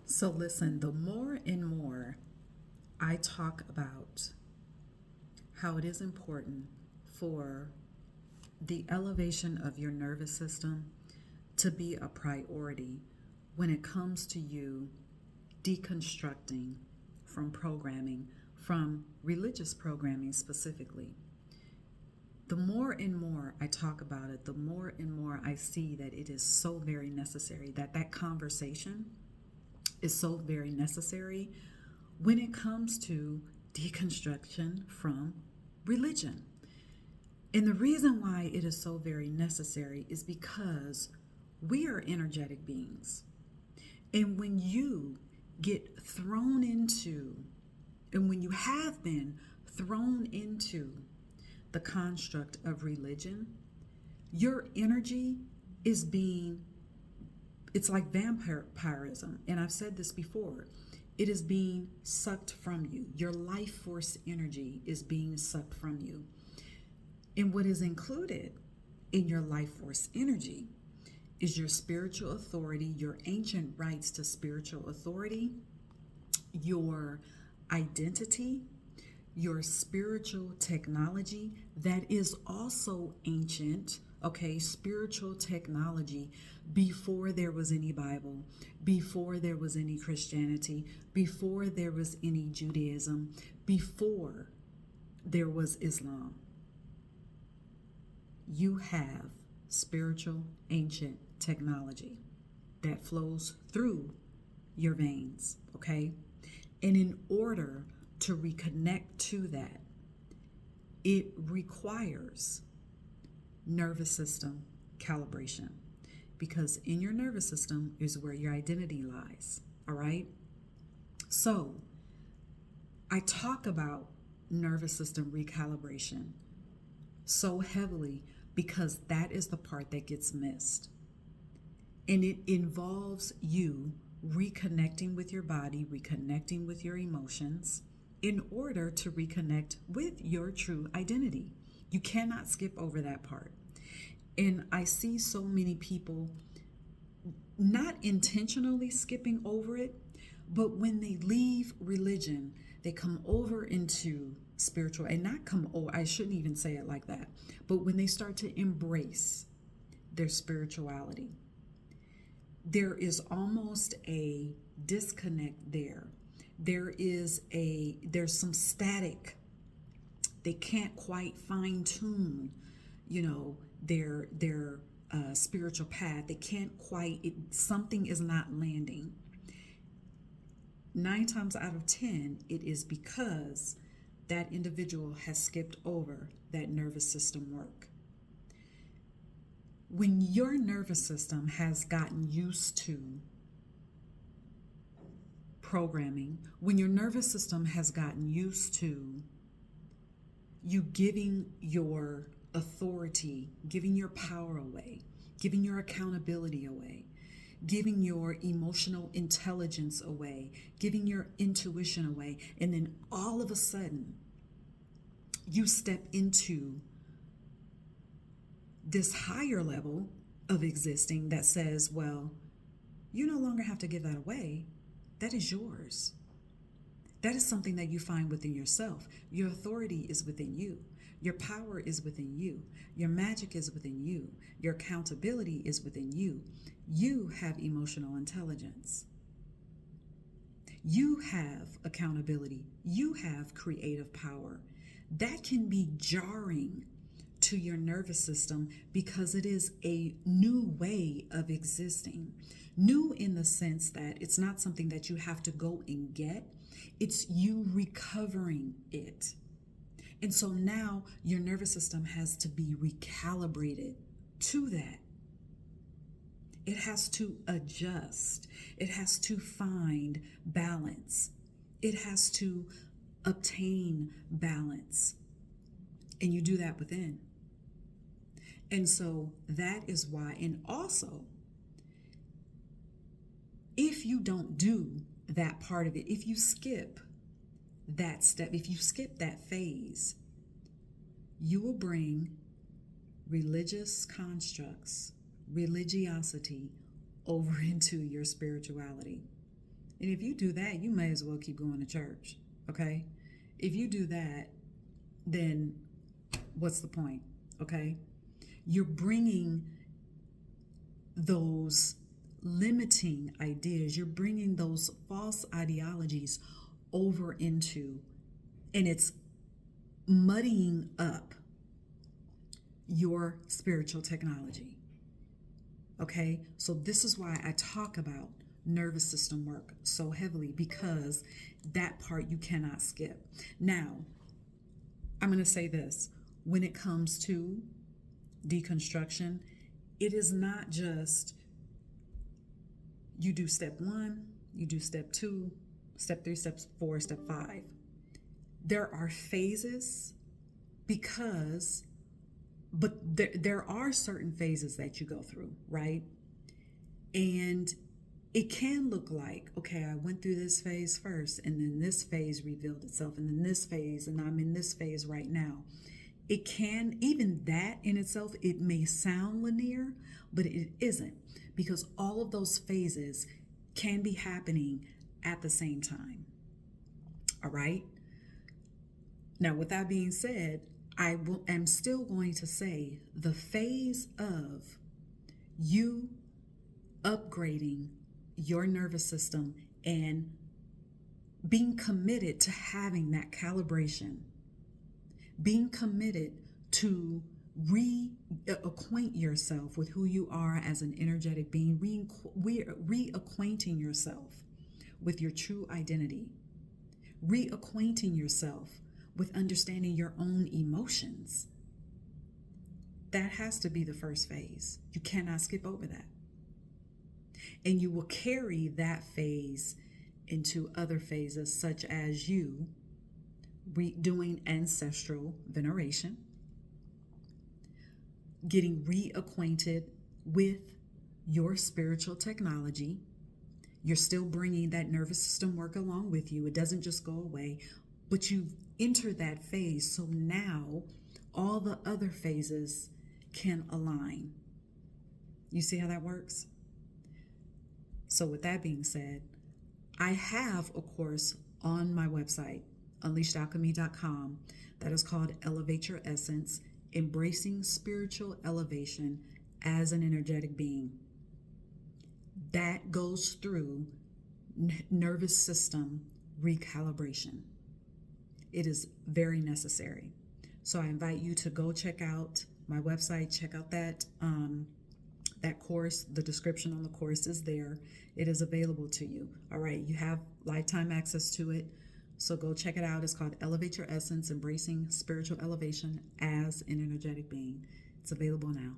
So, listen, the more and more I talk about how it is important for the elevation of your nervous system to be a priority when it comes to you deconstructing from programming, from religious programming specifically. The more and more I talk about it, the more and more I see that it is so very necessary, that conversation is so very necessary when it comes to deconstruction from religion. And the reason why it is so very necessary is because we are energetic beings. And when you get thrown into, and when you have been thrown into the construct of religion, your energy is being, it's like vampirism. And I've said this before, it is being sucked from you. Your life force energy is being sucked from you. And what is included in your life force energy is your spiritual authority, your ancient rights to spiritual authority, your identity, your spiritual technology that is also ancient, okay? Spiritual technology before there was any Bible, before there was any Christianity, before there was any Judaism, before there was Islam. You have spiritual ancient technology that flows through your veins, okay? And in order to reconnect to that, it requires nervous system calibration, because in your nervous system is where your identity lies, all right? So I talk about nervous system recalibration so heavily because that is the part that gets missed. And it involves you reconnecting with your body, reconnecting with your emotions in order to reconnect with your true identity. You cannot skip over that part. And I see so many people not intentionally skipping over it, but when they leave religion, they come over into spiritual, and not come over, I shouldn't even say it like that, but when they start to embrace their spirituality, there is almost a disconnect there. There's some static. They can't quite fine tune, their spiritual path. They can't quite. Something is not landing. 9 times out of 10, it is because that individual has skipped over that nervous system work. When your nervous system has gotten used to programming, when your nervous system has gotten used to you giving your authority, giving your power away, giving your accountability away, giving your emotional intelligence away, giving your intuition away, and then all of a sudden you step into this higher level of existing that says, well, you no longer have to give that away. That is yours. That is something that you find within yourself. Your authority is within you. Your power is within you. Your magic is within you. Your accountability is within you. You have emotional intelligence. You have accountability. You have creative power. That can be jarring to your nervous system because it is a new way of existing. New in the sense that it's not something that you have to go and get. It's you recovering it. And so now your nervous system has to be recalibrated to that. It has to adjust. It has to find balance. It has to obtain balance. And you do that within. And so that is why, and also, if you don't do that part of it, if you skip that step, if you skip that phase, you will bring religious constructs, religiosity over into your spirituality. And if you do that, you may as well keep going to church, okay? If you do that, then what's the point, okay? You're bringing those limiting ideas, you're bringing those false ideologies over into, and it's muddying up your spiritual technology. Okay, so this is why I talk about nervous system work so heavily, because that part you cannot skip. Now, I'm going to say this. When it comes to deconstruction, it is not just you do step 1, you do step 2, step 3, step 4, step 5. There are phases but there are certain phases that you go through, right? And it can look like, okay, I went through this phase first, and then this phase revealed itself, and then this phase, and I'm in this phase right now. It can, even that in itself, it may sound linear, but it isn't, because all of those phases can be happening at the same time. All right? Now, with that being said, am still going to say the phase of you upgrading your nervous system and being committed to having that calibration, being committed to reacquaint yourself with who you are as an energetic being, reacquainting yourself with your true identity, reacquainting yourself with understanding your own emotions. That has to be the first phase. You cannot skip over that. And you will carry that phase into other phases, such as you doing ancestral veneration, getting reacquainted with your spiritual technology. You're still bringing that nervous system work along with you. It doesn't just go away, but you've entered that phase. So now all the other phases can align. You see how that works? So with that being said, I have a course on my website, unleashedalchemy.com, that is called Elevate Your Essence, Embracing Spiritual Elevation as an Energetic Being. That goes through nervous system recalibration. It is very necessary. So I invite you to go check out my website, check out that course. The description on the course is there. It is available to you. All right, you have lifetime access to it. So go check it out. It's called Elevate Your Essence, Embracing Spiritual Elevation as an Energetic Being. It's available now.